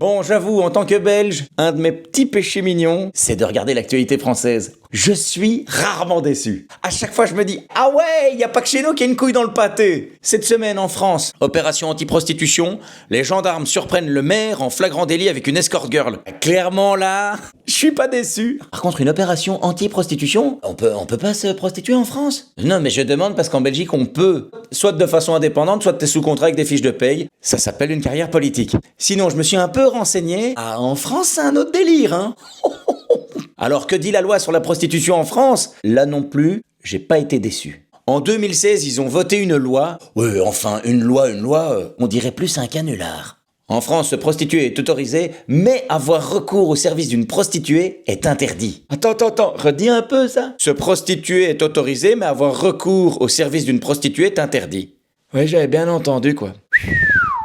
Bon, j'avoue, en tant que Belge, un de mes petits péchés mignons, c'est de regarder l'actualité française. Je suis rarement déçu. À chaque fois, je me dis, ah ouais, y a pas que chez nous qu'il y a une couille dans le pâté. Cette semaine, en France, opération anti-prostitution, les gendarmes surprennent le maire en flagrant délit avec une escort girl. Clairement, là, je suis pas déçu. Par contre, une opération anti-prostitution, on peut pas se prostituer en France? Non, mais je demande parce qu'en Belgique, on peut. Soit de façon indépendante, soit t'es sous contrat avec des fiches de paye. Ça s'appelle une carrière politique. Sinon, je me suis un peu renseigné. Ah, en France, c'est un autre délire, hein. Alors, que dit la loi sur la prostitution en France? Là non plus, j'ai pas été déçu. En 2016, ils ont voté une loi. Oui, enfin, une loi, on dirait plus un canular. En France, se prostituer est autorisé, mais avoir recours au service d'une prostituée est interdit. Attends, redis un peu ça. Se prostituer est autorisé, mais avoir recours au service d'une prostituée est interdit. Oui, j'avais bien entendu, quoi.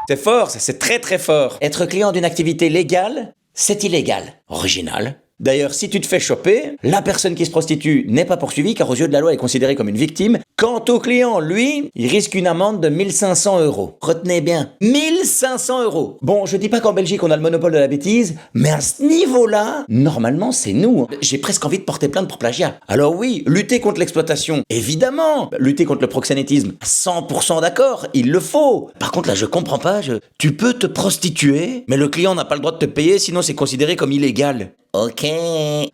C'est fort, ça, c'est très très fort. Être client d'une activité légale, c'est illégal. Original. D'ailleurs, si tu te fais choper, la personne qui se prostitue n'est pas poursuivie car aux yeux de la loi est considérée comme une victime. Quant au client, lui, il risque une amende de 1500 €. Retenez bien, 1500 €. Bon, je dis pas qu'en Belgique on a le monopole de la bêtise, mais à ce niveau-là, normalement c'est nous. J'ai presque envie de porter plainte pour plagiat. Alors oui, lutter contre l'exploitation, évidemment. Lutter contre le proxénétisme, 100% d'accord, il le faut. Par contre là, je comprends pas, tu peux te prostituer, mais le client n'a pas le droit de te payer, sinon c'est considéré comme illégal. Ok.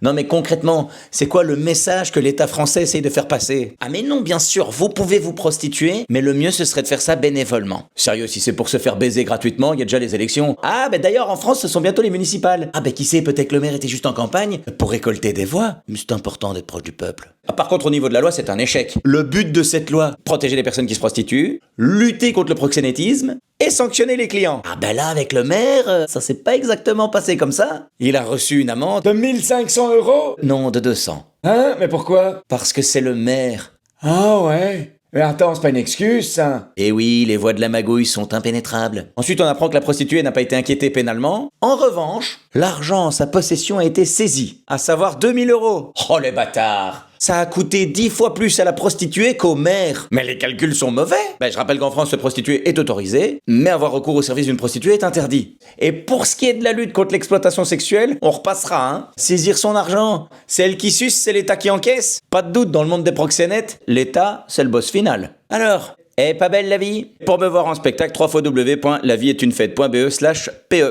Non mais concrètement, c'est quoi le message que l'État français essaye de faire passer? Ah mais non, bien sûr, vous pouvez vous prostituer, mais le mieux ce serait de faire ça bénévolement. Sérieux, si c'est pour se faire baiser gratuitement, il y a déjà les élections. Ah bah d'ailleurs en France ce sont bientôt les municipales. Ah bah qui sait, peut-être que le maire était juste en campagne pour récolter des voix. Mais c'est important d'être proche du peuple. Ah, par contre au niveau de la loi c'est un échec. Le but de cette loi, protéger les personnes qui se prostituent, lutter contre le proxénétisme, et sanctionner les clients. Ah ben là, avec le maire, ça s'est pas exactement passé comme ça. Il a reçu une amende de 1500 €? Non, de 200. Hein? Mais pourquoi? Parce que c'est le maire. Ah ouais. Mais attends, c'est pas une excuse, ça. Et oui, les voies de la magouille sont impénétrables. Ensuite, on apprend que la prostituée n'a pas été inquiétée pénalement. En revanche, l'argent en sa possession a été saisi, à savoir 2000 €. Oh les bâtards! Ça a coûté 10 fois plus à la prostituée qu'au maire. Mais les calculs sont mauvais. Je rappelle qu'en France, se prostituer est autorisé, mais avoir recours au service d'une prostituée est interdit. Et pour ce qui est de la lutte contre l'exploitation sexuelle, on repassera, hein. Saisir son argent, c'est elle qui suce, c'est l'État qui encaisse. Pas de doute, dans le monde des proxénètes, l'État, c'est le boss final. Alors, est pas belle la vie? Pour me voir en spectacle, www.lavieestunefête.be/pe